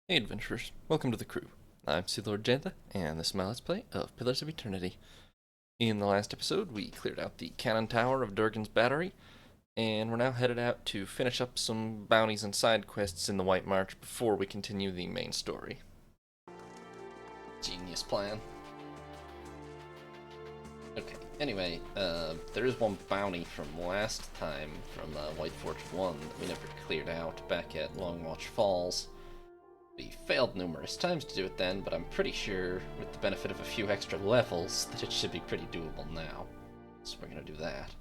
Hey adventurers, welcome to the crew. I'm Sea Lord Jantha, and this is my Let's Play of Pillars of Eternity. In the last episode, we cleared out the cannon tower of Durgan's battery, and we're now headed out to finish up some bounties and side quests in the White March before we continue the main story. Genius plan. Okay, anyway, there is one bounty from last time from White Forge 1 that we never cleared out back at Longwatch Falls. We failed numerous times to do it then, but I'm pretty sure, with the benefit of a few extra levels, that it should be pretty doable now. So we're gonna do that.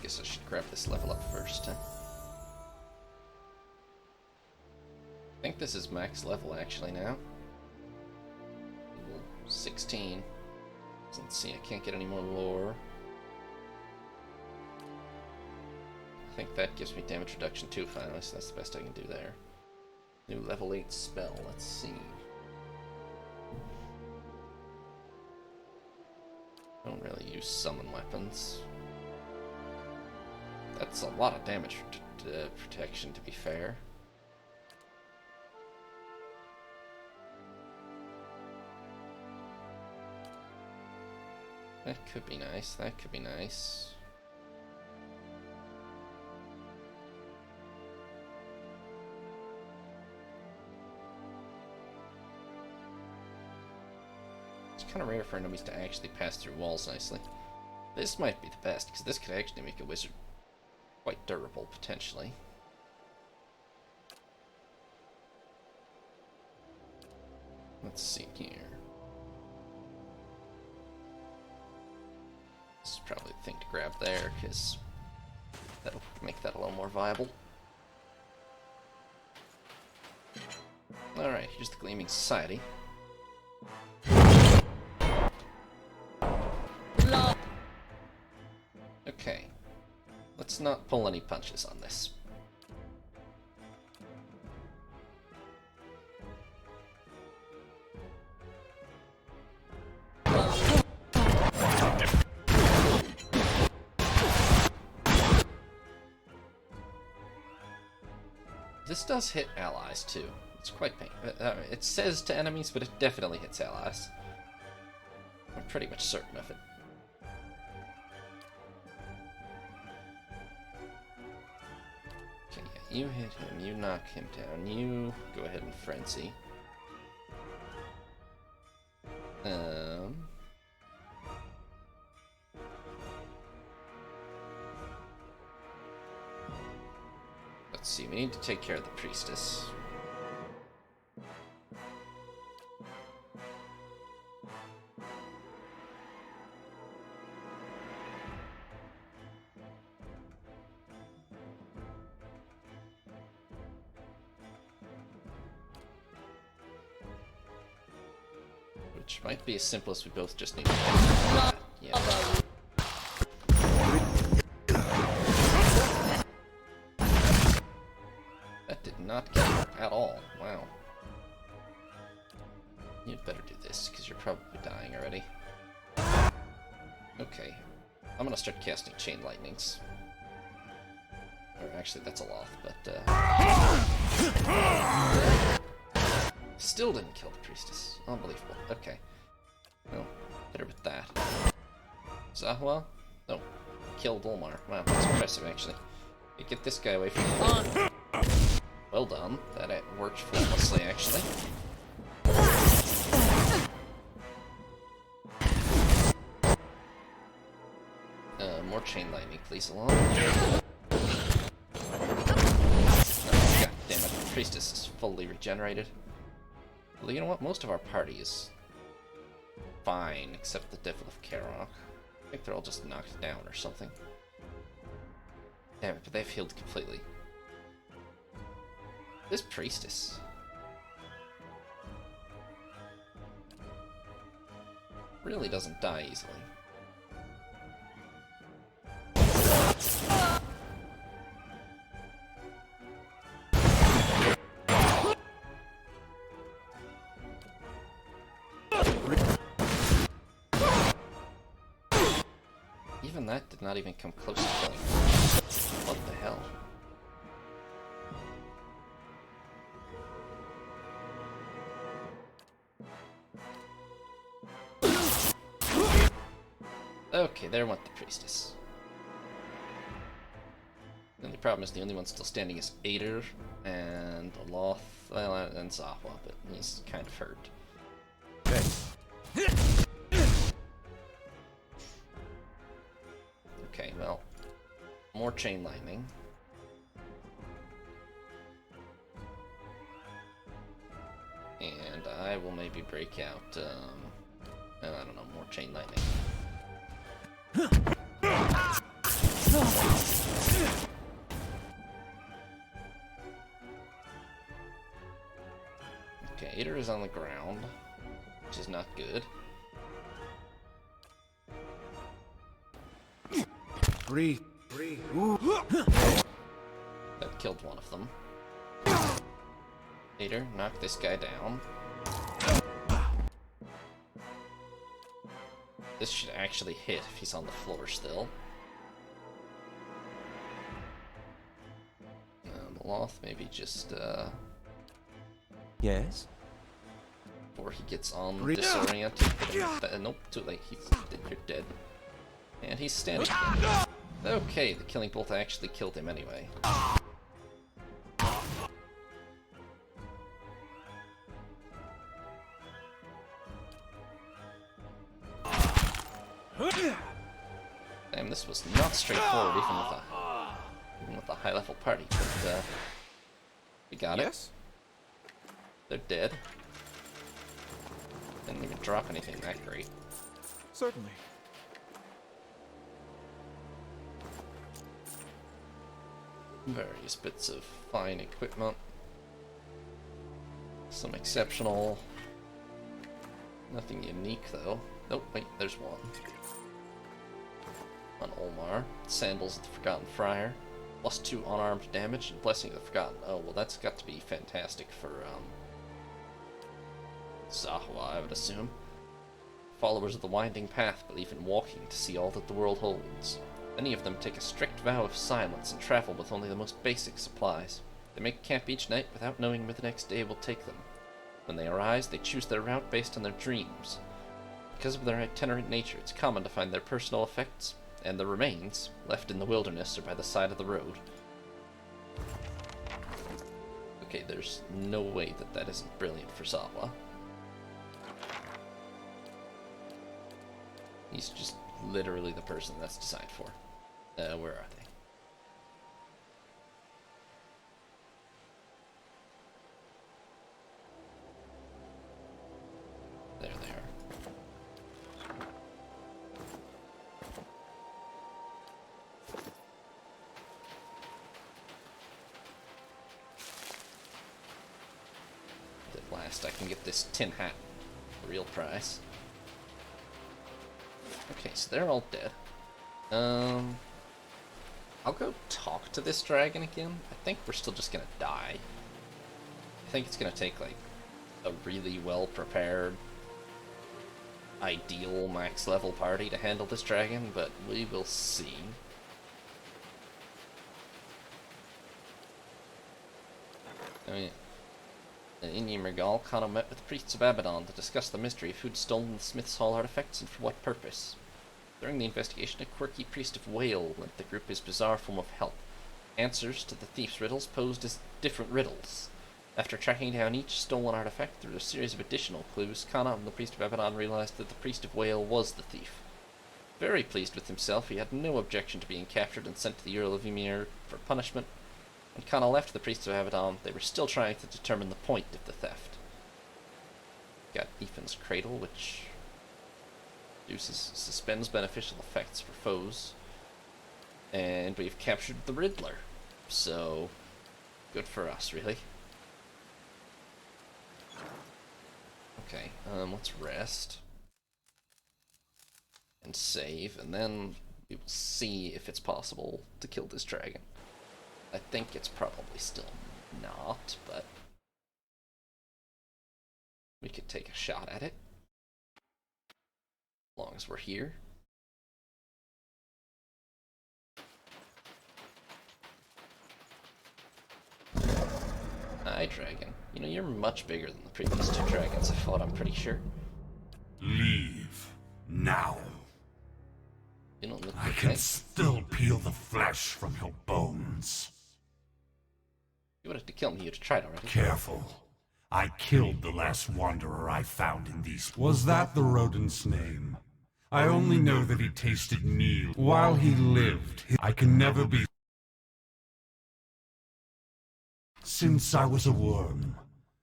Guess I should grab this level up first, huh? I think this is max level actually now. 16. Let's see, I can't get any more lore. I think that gives me damage reduction too finally, so that's the best I can do there. New level 8 spell, let's see. Don't really use summon weapons. That's a lot of damage protection, to be fair. That could be nice, that could be nice. It's kind of rare for enemies to actually pass through walls nicely. This might be the best, because this could actually make a wizard quite durable, potentially. Let's see here. This is probably the thing to grab there, because that'll make that a little more viable. Alright, here's the Gleaming Society. Okay, let's not pull any punches on this. This does hit allies too. It's quite painful. It says to enemies, but it definitely hits allies. I'm pretty much certain of it. Okay, yeah, you hit him, you knock him down, you go ahead and frenzy. Let's see, we need to take care of the priestess. Which might be as simple as we both just need to yeah. That did not kill her at all. Wow. You'd better do this, because you're probably dying already. Okay. I'm gonna start casting Chain Lightnings. Or actually, that's a loth, but, still didn't kill the priestess. Unbelievable. Okay. Well, better with that. Zahwa? No. Killed Ulmar. Wow, that's impressive, actually. Get this guy away from me. Well done. That worked flawlessly, actually. More chain lightning, please, along. God damn it, the priestess is fully regenerated. Well, you know what? Most of our party is fine, except the Devil of Caroc. I think they're all just knocked down or something. Damn it, but they've healed completely. This priestess really doesn't die easily. even that did not even come close to killing her. What the hell? Okay, there went the priestess. The only problem is the only one still standing is Ader and Aloth, well, and Zahwa, but he's kind of hurt. Okay. Okay, well, more chain lightning. And I will maybe break out, I don't know, more chain lightning. Okay, Ader is on the ground, which is not good. Breathe. That killed one of them. Ader, knock this guy down. This should actually hit if he's on the floor still. Aloth, maybe just, Yes? before he gets on disoriented. Nope, too late. You're dead. And he's standing. Okay, the killing bolt actually killed him anyway. Damn, this was not straightforward even with a high-level party, but we got it. They're dead. Didn't even drop anything that great. Certainly. Various bits of fine equipment. Some exceptional. Nothing unique though. Nope, wait, there's one. On Olmar. Sandals of the Forgotten Friar. +2 unarmed damage and Blessing of the Forgotten. Oh, well that's got to be fantastic for, Zahwa, I would assume. Followers of the Winding Path believe in walking to see all that the world holds. Many of them take a strict vow of silence and travel with only the most basic supplies. They make camp each night without knowing where the next day will take them. When they arise, they choose their route based on their dreams. Because of their itinerant nature, it's common to find their personal effects and the remains left in the wilderness or by the side of the road. Okay, there's no way that that isn't brilliant for Zahwa. He's just literally the person that's designed for. Where are they? There they are. At last I can get this tin hat. Real price. Okay, so they're all dead. I'll go talk to this dragon again. I think we're still just gonna die. I think it's gonna take, like, a really well-prepared, ideal max-level party to handle this dragon, but we will see. Oh yeah. In Ymrigal, Kano met with the priests of Abaddon to discuss the mystery of who'd stolen the Smith's Hall artifacts and for what purpose. During the investigation, a quirky priest of Whale lent the group his bizarre form of help. Answers to the thief's riddles posed as different riddles. After tracking down each stolen artifact through a series of additional clues, Kana and the priest of Abaddon realized that the priest of Whale was the thief. Very pleased with himself, he had no objection to being captured and sent to the Earl of Ymir for punishment. When Kana left the priests of Abaddon, they were still trying to determine the point of the theft. Got Ethan's Cradle, which suspends beneficial effects for foes. And we've captured the Riddler. So, good for us, really. Okay, let's rest. And save, and then we will see if it's possible to kill this dragon. I think it's probably still not, but we could take a shot at it. As long as we're here. Hi, dragon. You know, you're much bigger than the previous two dragons I fought, I'm pretty sure. Leave. Now. You don't look I okay. can still peel the flesh from your bones. You would have to kill me, you'd have tried already. Careful. I killed the last wanderer I found in these... Was that the rodent's name? I only know that he tasted meal while he lived. I can never be... Since I was a worm.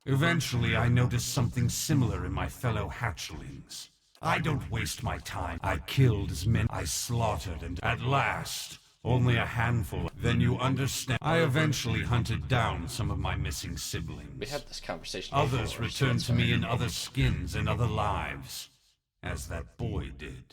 Eventually I noticed something similar in my fellow hatchlings. I don't waste my time. I killed as many I slaughtered, and at last, only a handful. Then you understand. I eventually hunted down some of my missing siblings. We had this conversation Others before, returned so to me in other skins and other lives, as that boy did.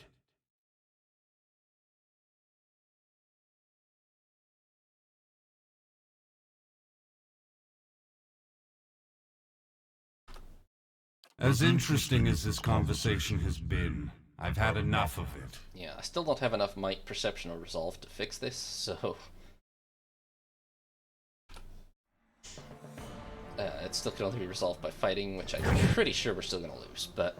As interesting as this conversation has been, I've had enough of it. Yeah, I still don't have enough might, perception, or resolve to fix this, so... it still can only be resolved by fighting, which I'm pretty sure we're still gonna lose, but...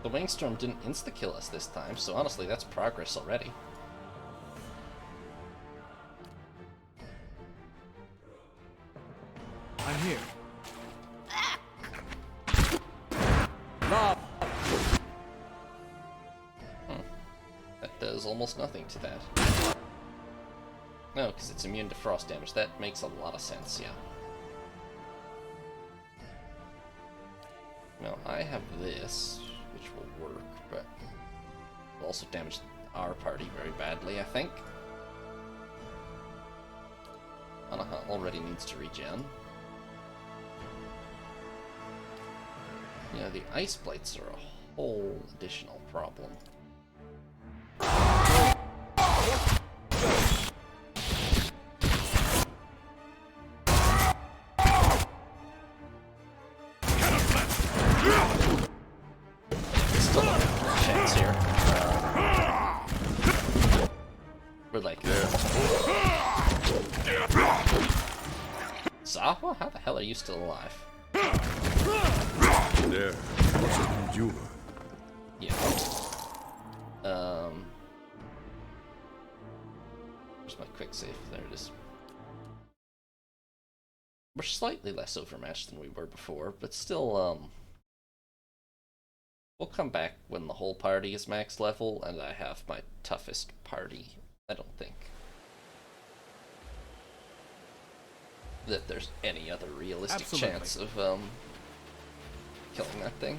The Wingstorm didn't insta-kill us this time, so honestly, that's progress already. I'm here. That does almost nothing to that. No, because it's immune to frost damage. That makes a lot of sense, yeah. Now, I have this, which will work, but will also damage our party very badly, I think. Anaha already needs to regen. Yeah, the ice blights are a whole additional problem. Still don't have a chance here. We're like... Zawa? How the hell are you still alive? There. What's it you? Yeah. Where's my quick save? There it is. We're slightly less overmatched than we were before, but still, we'll come back when the whole party is max level, and I have my toughest party. I don't think that there's any other realistic chance of, killing that thing.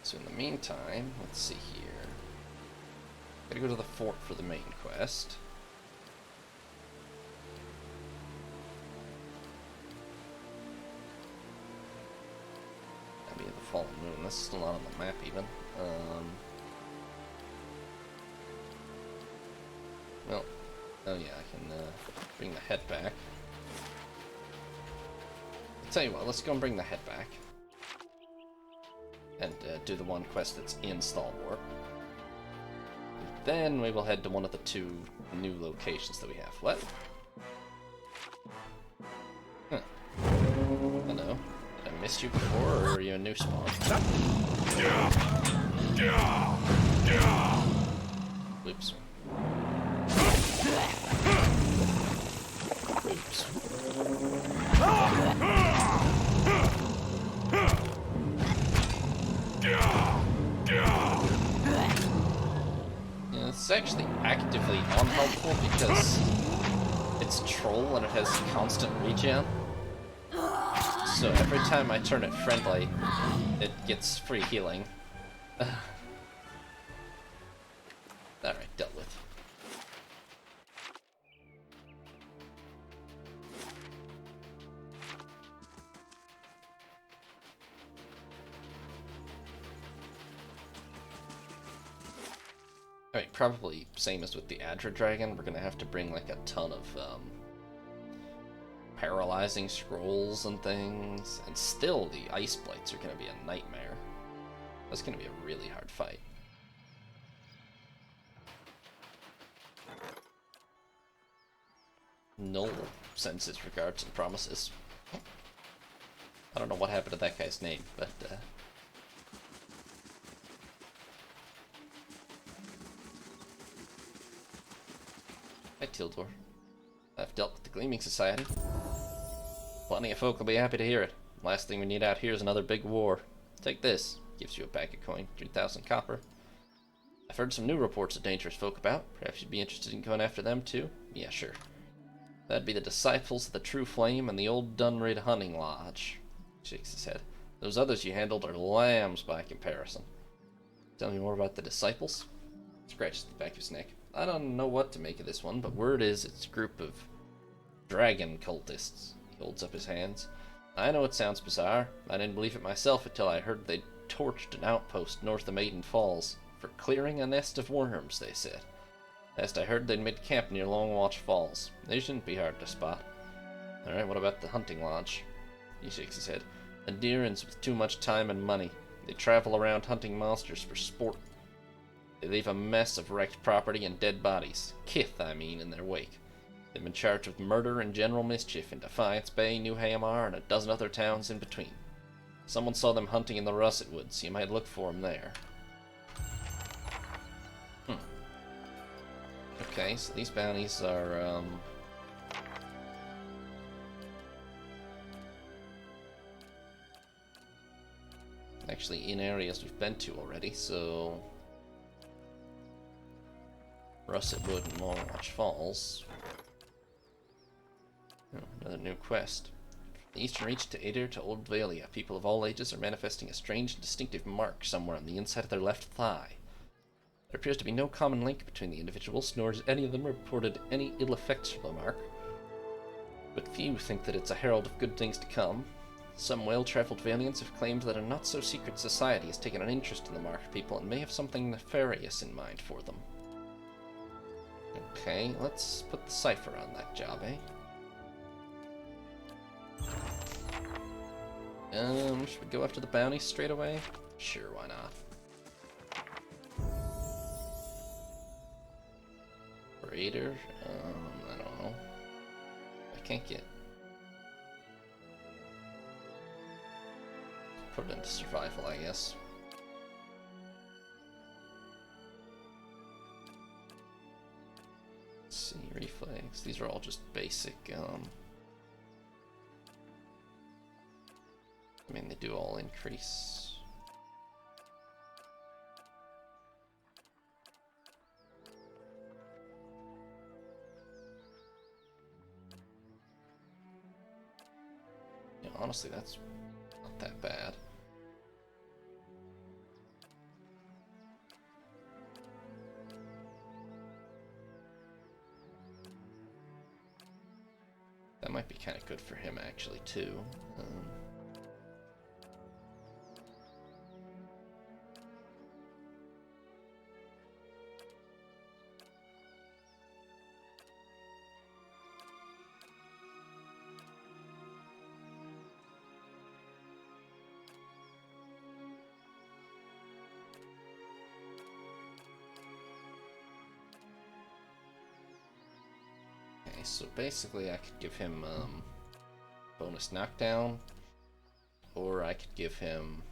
So in the meantime, let's see here. Gotta go to the fort for the main quest. That'd be the Fallen Moon. This is still not on the map even. Well, oh yeah, I can bring the head back. I'll tell you what, let's go and bring the head back. And do the one quest that's in Stalwart. Then we will head to one of the two new locations that we have. What? Huh. Hello. Did I miss you before, or are you a new spawn? Oops. Oops. Yeah, it's actually actively unhelpful because it's troll and it has constant regen. So every time I turn it friendly, it gets free healing. Alright, dealt with. Alright, probably same as with the Adra Dragon, we're gonna have to bring like a ton of paralyzing scrolls and things, and still the ice blights are gonna be a nightmare. That's gonna be a really hard fight. Noel sends his regards and promises. I don't know what happened to that guy's name, but hi, Tildor. I've dealt with the Gleaming Society. Plenty of folk will be happy to hear it. Last thing we need out here is another big war. Take this. Gives you a bag of coin, 3,000 copper. I've heard some new reports of dangerous folk about. Perhaps you'd be interested in going after them too? Yeah, sure. That'd be the Disciples of the True Flame and the Old Dunrid Hunting Lodge. Shakes his head. Those others you handled are lambs by comparison. Tell me more about the Disciples? Scratches the back of his neck. I don't know what to make of this one, but word is it's a group of dragon cultists. He holds up his hands. I know it sounds bizarre. I didn't believe it myself until I heard they'd torched an outpost north of Maiden Falls. For clearing a nest of worms, they said. Last I heard, they'd made camp near Longwatch Falls. They shouldn't be hard to spot. Alright, what about the hunting lodge? He shakes his head. Adherents with too much time and money. They travel around hunting monsters for sport. They leave a mess of wrecked property and dead bodies. Kith, I mean, in their wake. They've been charged with murder and general mischief in Defiance Bay, New Hamar, and a dozen other towns in between. Someone saw them hunting in the Russet Woods. You might look for them there. Okay, so these bounties are, actually in areas we've been to already, so Russet Wood and Longwatch Falls. Oh, another new quest. From the Eastern Reach to Adir to Old Valia, people of all ages are manifesting a strange and distinctive mark somewhere on the inside of their left thigh. There appears to be no common link between the individuals, nor has any of them reported any ill effects from the mark. But few think that it's a herald of good things to come. Some well-traveled Valiants have claimed that a not-so-secret society has taken an interest in the marked people and may have something nefarious in mind for them. Okay, let's put the cipher on that job, eh? Should we go after the bounty straight away? Sure, why not? Raider? I don't know. I can't get... Put it into survival, I guess. Let's see, reflex. These are all just basic, I mean, they do all increase. Yeah, honestly, that's not that bad. That might be kind of good for him, actually, too. So basically I could give him bonus knockdown, or I could give him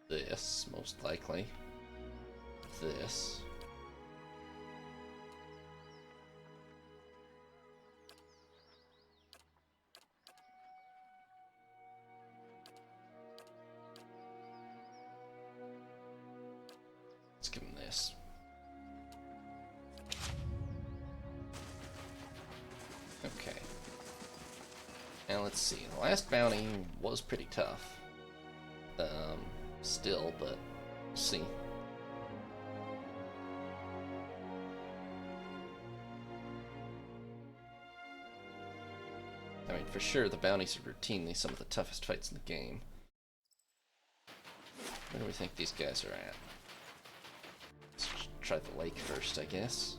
this, most likely. This. Let's give him this. Okay. Now let's see. The last bounty was pretty tough. Still, but we'll see. I mean, for sure, the bounties are routinely some of the toughest fights in the game. Where do we think these guys are at? Let's try the lake first, I guess.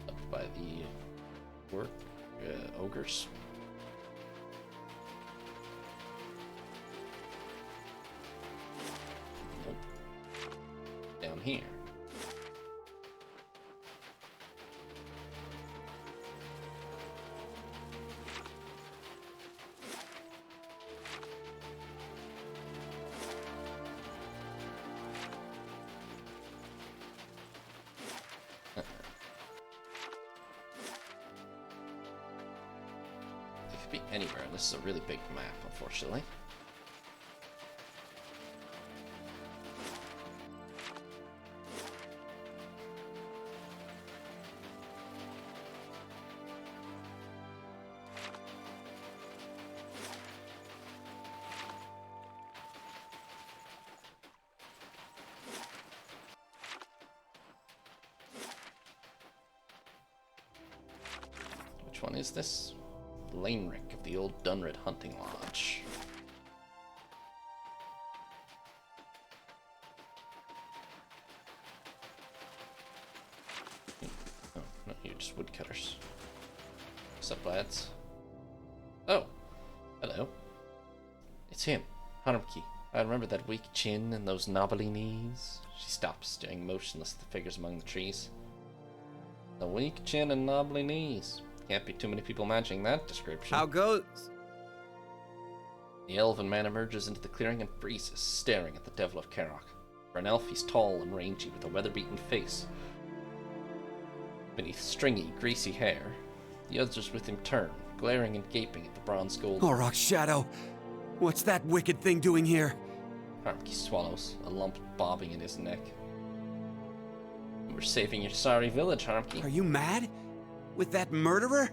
Up by the ogres. Nope. Down here. It could be anywhere, and this is a really big map, unfortunately. Which one is this? Lanerick of the old Dunred Hunting Lodge. Oh, no, you're just woodcutters. What's up, lads? Oh, hello. It's him, Harmki. I remember that weak chin and those knobbly knees. She stops, staring motionless at the figures among the trees. The weak chin and knobbly knees. Can't be too many people matching that description. How goes? The elven man emerges into the clearing and freezes, staring at the Devil of Caroc. For an elf, he's tall and rangy, with a weather-beaten face. Beneath stringy, greasy hair, the others with him turn, glaring and gaping at the bronze gold. Oroc's shadow. What's that wicked thing doing here? Harmki swallows, a lump bobbing in his neck. We're saving your sorry village, Harmki. Are you mad? With that murderer?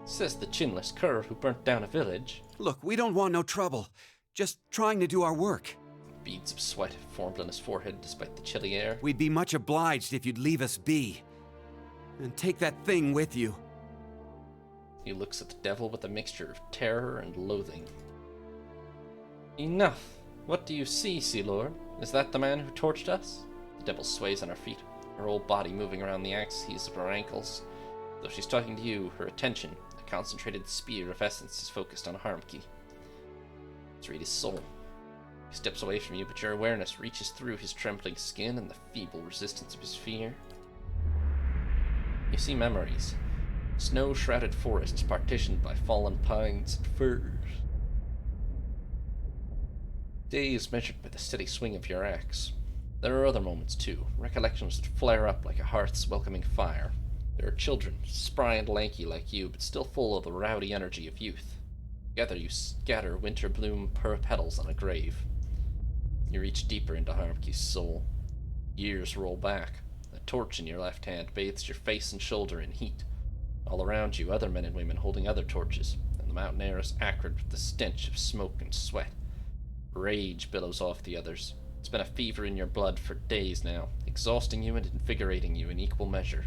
Says the chinless cur who burnt down a village. Look, we don't want no trouble. Just trying to do our work. Beads of sweat formed on his forehead despite the chilly air. We'd be much obliged if you'd leave us be. And take that thing with you. He looks at the devil with a mixture of terror and loathing. Enough! What do you see, Sea Lord? Is that the man who torched us? The devil sways on her feet, her whole body moving around the axes of her ankles. Though she's talking to you, her attention, a concentrated spear of essence, is focused on Harmki. It's read his soul. He steps away from you, but your awareness reaches through his trembling skin and the feeble resistance of his fear. You see memories. Snow-shrouded forests partitioned by fallen pines and firs. Days measured by the steady swing of your axe. There are other moments too, recollections that flare up like a hearth's welcoming fire. There are children, spry and lanky like you, but still full of the rowdy energy of youth. Together you scatter winter bloom petals on a grave. You reach deeper into Harmki's soul. Years roll back. A torch in your left hand bathes your face and shoulder in heat. All around you, other men and women holding other torches, and the mountain air is acrid with the stench of smoke and sweat. Rage billows off the others. It's been a fever in your blood for days now, exhausting you and invigorating you in equal measure.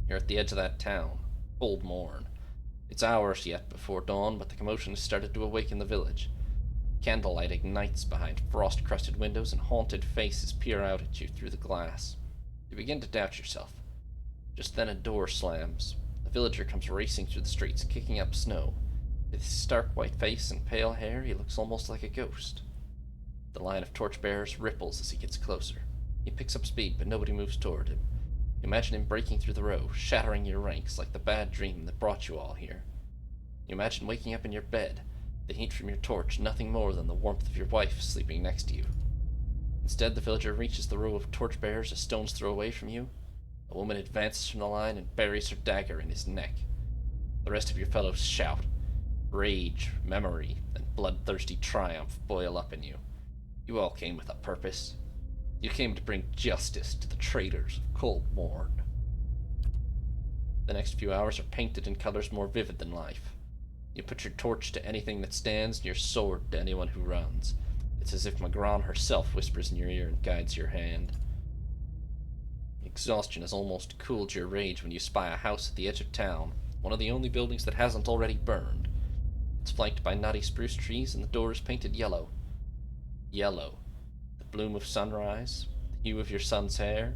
You're at the edge of that town, cold morn. It's hours yet before dawn, but the commotion has started to awaken the village. Candlelight ignites behind frost-crusted windows, and haunted faces peer out at you through the glass. You begin to doubt yourself. Just then a door slams. A villager comes racing through the streets, kicking up snow. With his stark white face and pale hair, he looks almost like a ghost. The line of torchbearers ripples as he gets closer. He picks up speed, but nobody moves toward him. You imagine him breaking through the row, shattering your ranks like the bad dream that brought you all here. You imagine waking up in your bed, the heat from your torch nothing more than the warmth of your wife sleeping next to you. Instead, the villager reaches the row of torchbearers a stone's throw away from you. A woman advances from the line and buries her dagger in his neck. The rest of your fellows shout. Rage, memory, and bloodthirsty triumph boil up in you. You all came with a purpose. You came to bring justice to the traitors of Cold Morn. The next few hours are painted in colors more vivid than life. You put your torch to anything that stands and your sword to anyone who runs. It's as if Magron herself whispers in your ear and guides your hand. Exhaustion has almost cooled your rage when you spy a house at the edge of town, one of the only buildings that hasn't already burned. It's flanked by knotty spruce trees and the door is painted yellow. Yellow, the bloom of sunrise, the hue of your son's hair,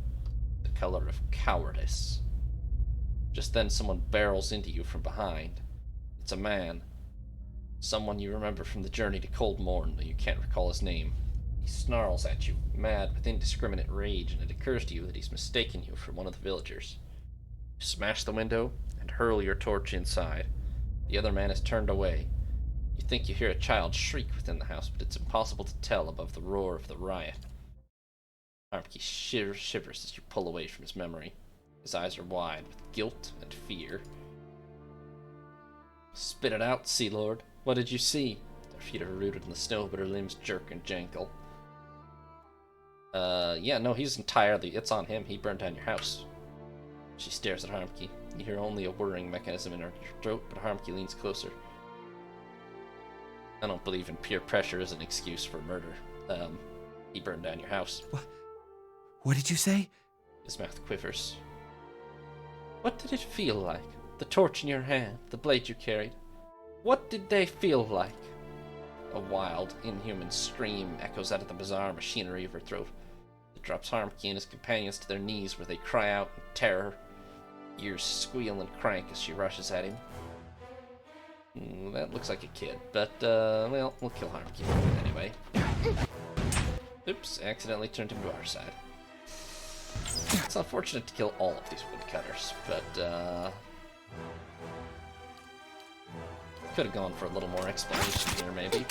the color of cowardice. Just then someone barrels into you from behind. It's a man. Someone you remember from the journey to Cold Morn, though you can't recall his name. He snarls at you, mad with indiscriminate rage, and it occurs to you that he's mistaken you for one of the villagers. You smash the window and hurl your torch inside. The other man is turned away. You think you hear a child shriek within the house, but it's impossible to tell above the roar of the riot. Harmkey shivers as you pull away from his memory. His eyes are wide with guilt and fear. Spit it out, Sea Lord. What did you see? Her feet are rooted in the snow, but her limbs jerk and jangle. Yeah, no, it's on him. He burned down your house. She stares at Harmkey. You hear only a whirring mechanism in her throat, but Harmkey leans closer. I don't believe in peer pressure as an excuse for murder. He burned down your house. What did you say? His mouth quivers. What did it feel like? The torch in your hand, the blade you carried. What did they feel like? A wild, inhuman scream echoes out of the bizarre machinery of her throat. It drops Harmkey and his companions to their knees, where they cry out in terror. Ears squeal and crank as she rushes at him. That looks like a kid, but, well, we'll kill Harmkey anyway. Oops, accidentally turned him to our side. It's unfortunate to kill all of these woodcutters, but, could have gone for a little more explanation here, maybe.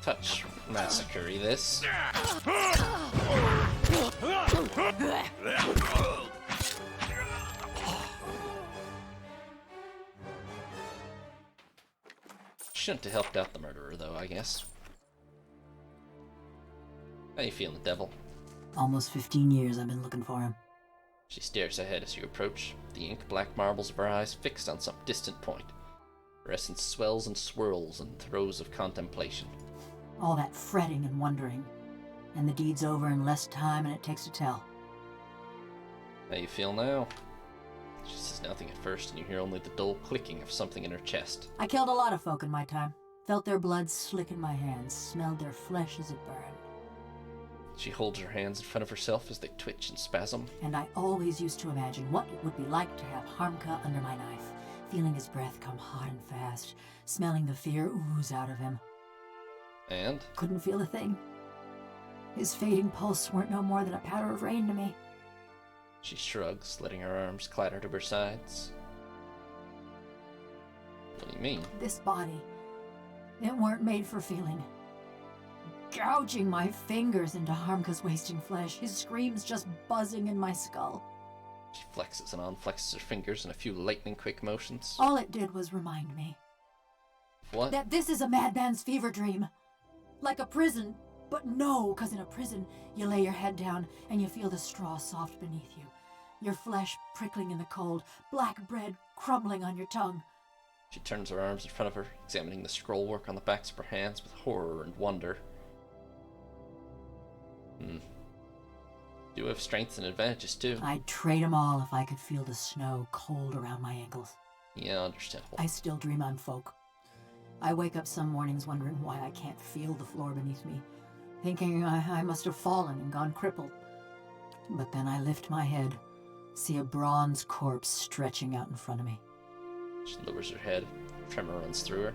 Touch massacre-y, this. Shouldn't have helped out the murderer, though, I guess. How you feeling, Devil? Almost 15 years I've been looking for him. She stares ahead as you approach, the ink-black marbles of her eyes fixed on some distant point. Her essence swells and swirls in throes of contemplation. All that fretting and wondering. And the deed's over in less time than it takes to tell. How you feel now? She says nothing at first, and you hear only the dull clicking of something in her chest. I killed a lot of folk in my time. Felt their blood slick in my hands, smelled their flesh as it burned. She holds her hands in front of herself as they twitch and spasm. And I always used to imagine what it would be like to have Harmka under my knife, feeling his breath come hot and fast, smelling the fear ooze out of him. And? Couldn't feel a thing. His fading pulse weren't no more than a patter of rain to me. She shrugs, letting her arms clatter to her sides. What do you mean? This body, it weren't made for feeling. Gouging my fingers into Harmka's wasting flesh, his screams just buzzing in my skull. She flexes and unflexes her fingers in a few lightning-quick motions. All it did was remind me. What? That this is a madman's fever dream. Like a prison, but no, 'cause in a prison, you lay your head down and you feel the straw soft beneath you. Your flesh prickling in the cold, black bread crumbling on your tongue. She turns her arms in front of her, examining the scrollwork on the backs of her hands with horror and wonder. You have strengths and advantages, too. I'd trade 'em all if I could feel the snow cold around my ankles. Yeah, understandable. I still dream I'm folk. I wake up some mornings wondering why I can't feel the floor beneath me, thinking I must have fallen and gone crippled. But then I lift my head, see a bronze corpse stretching out in front of me. She lowers her head. A tremor runs through her.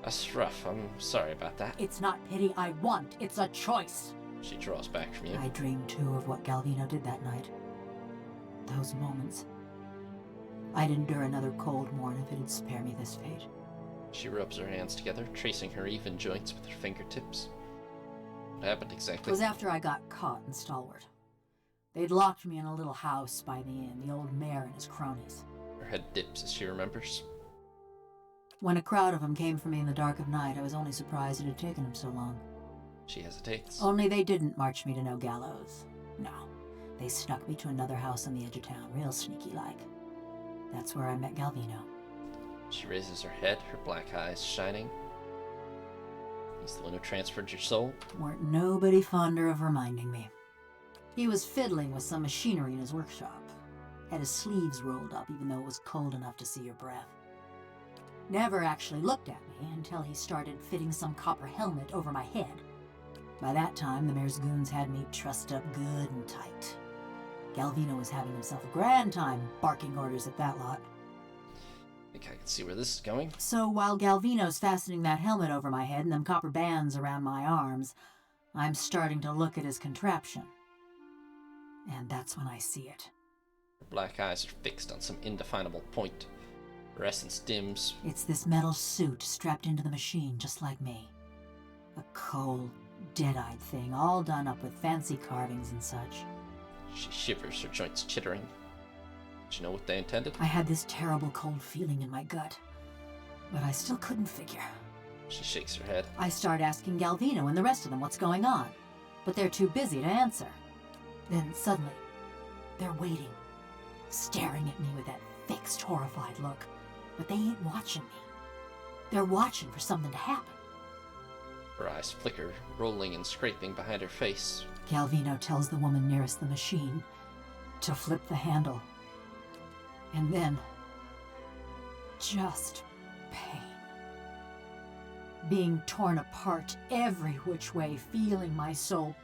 That's rough. I'm sorry about that. It's not pity I want, it's a choice. She draws back from you. I dreamed too of what Galvino did that night. Those moments. I'd endure another cold morn if it'd spare me this fate. She rubs her hands together, tracing her even joints with her fingertips. What happened exactly? It was after I got caught in Stalwart. They'd locked me in a little house by the inn, the old mayor and his cronies. Her head dips as she remembers. When a crowd of them came for me in the dark of night, I was only surprised it had taken them so long. She hesitates. Only they didn't march me to no gallows. No, they snuck me to another house on the edge of town, real sneaky-like. That's where I met Galvino. She raises her head, her black eyes shining. He's the one who transferred your soul? Weren't nobody fonder of reminding me. He was fiddling with some machinery in his workshop. Had his sleeves rolled up even though it was cold enough to see your breath. Never actually looked at me until he started fitting some copper helmet over my head. By that time, the mayor's goons had me trussed up good and tight. Galvino was having himself a grand time barking orders at that lot. I think I can see where this is going. So while Galvino's fastening that helmet over my head and them copper bands around my arms, I'm starting to look at his contraption. And that's when I see it. Her black eyes are fixed on some indefinable point. Her essence dims. It's this metal suit strapped into the machine just like me. A cold, dead-eyed thing, all done up with fancy carvings and such. She shivers, her joints chittering. Did you know what they intended? I had this terrible cold feeling in my gut, but I still couldn't figure. She shakes her head. I start asking Galvino and the rest of them what's going on, but they're too busy to answer. Then suddenly, they're waiting, staring at me with that fixed, horrified look. But they ain't watching me. They're watching for something to happen. Her eyes flicker, rolling and scraping behind her face. Galvino tells the woman nearest the machine to flip the handle. And then, just pain. Being torn apart every which way, feeling my soul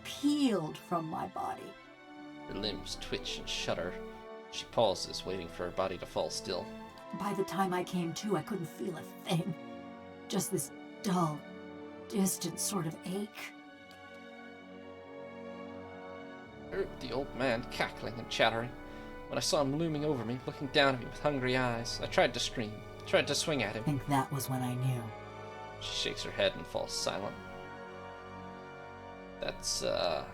peeled from my body. Her limbs twitch and shudder. She pauses, waiting for her body to fall still. By the time I came to, I couldn't feel a thing. Just this dull, distant sort of ache. I heard the old man cackling and chattering. When I saw him looming over me, looking down at me with hungry eyes, I tried to scream, tried to swing at him. I think that was when I knew. She shakes her head and falls silent. That's, How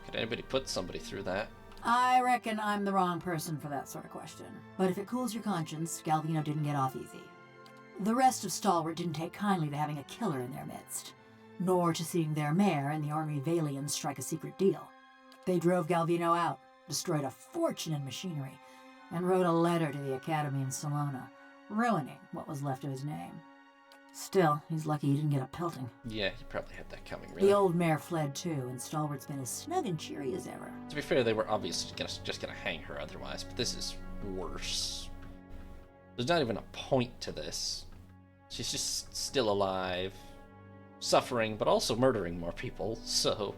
could anybody put somebody through that? I reckon I'm the wrong person for that sort of question. But if it cools your conscience, Galvino didn't get off easy. The rest of Stalwart didn't take kindly to having a killer in their midst, nor to seeing their mayor and the Ornery Valians strike a secret deal. They drove Galvino out, destroyed a fortune in machinery, and wrote a letter to the Academy in Salona, ruining what was left of his name. Still, he's lucky he didn't get a pelting. Yeah, he probably had that coming, really. The old mayor fled too, and Stalwart's been as snug and cheery as ever. To be fair, they were obviously just gonna hang her otherwise, but this is worse. There's not even a point to this. She's just still alive, suffering, but also murdering more people, so...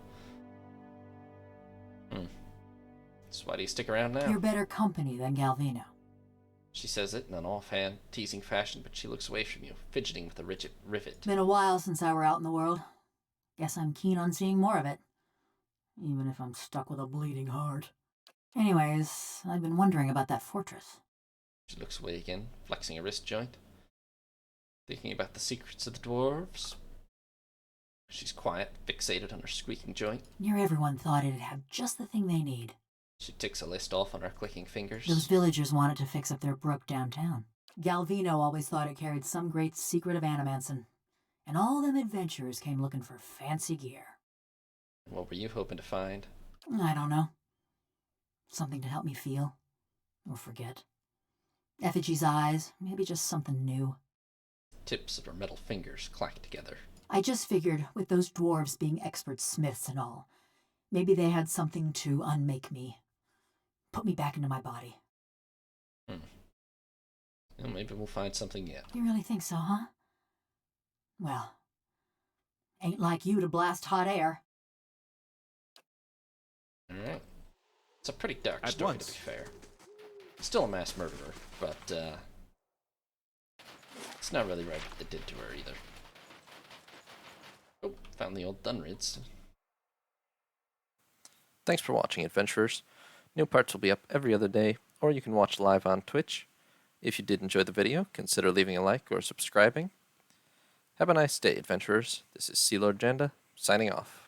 So why do you stick around now? You're better company than Galvino. She says it in an offhand, teasing fashion, but she looks away from you, fidgeting with a rigid rivet. Been a while since I were out in the world. Guess I'm keen on seeing more of it. Even if I'm stuck with a bleeding heart. Anyways, I've been wondering about that fortress. She looks away again, flexing a wrist joint. Thinking about the secrets of the dwarves. She's quiet, fixated on her squeaking joint. Near everyone thought it'd have just the thing they need. She ticks a list off on her clicking fingers. Those villagers wanted to fix up their brook downtown. Galvino always thought it carried some great secret of Animanson. And all them adventurers came looking for fancy gear. What were you hoping to find? I don't know. Something to help me feel. Or forget. Effigy's eyes, maybe just something new. Tips of her metal fingers clack together. I just figured, with those dwarves being expert smiths and all, maybe they had something to unmake me. Put me back into my body. Well, maybe we'll find something yet. You really think so, huh? Well, ain't like you to blast hot air. Alright. It's a pretty dark At story, once. to be fair. Still a mass murderer, but, it's not really right what they did to her, either. Oh, found the old Dunrids. Thanks for watching, adventurers. New parts will be up every other day, or you can watch live on Twitch. If you did enjoy the video, consider leaving a like or subscribing. Have a nice day, adventurers. This is Sea Lord Janda, signing off.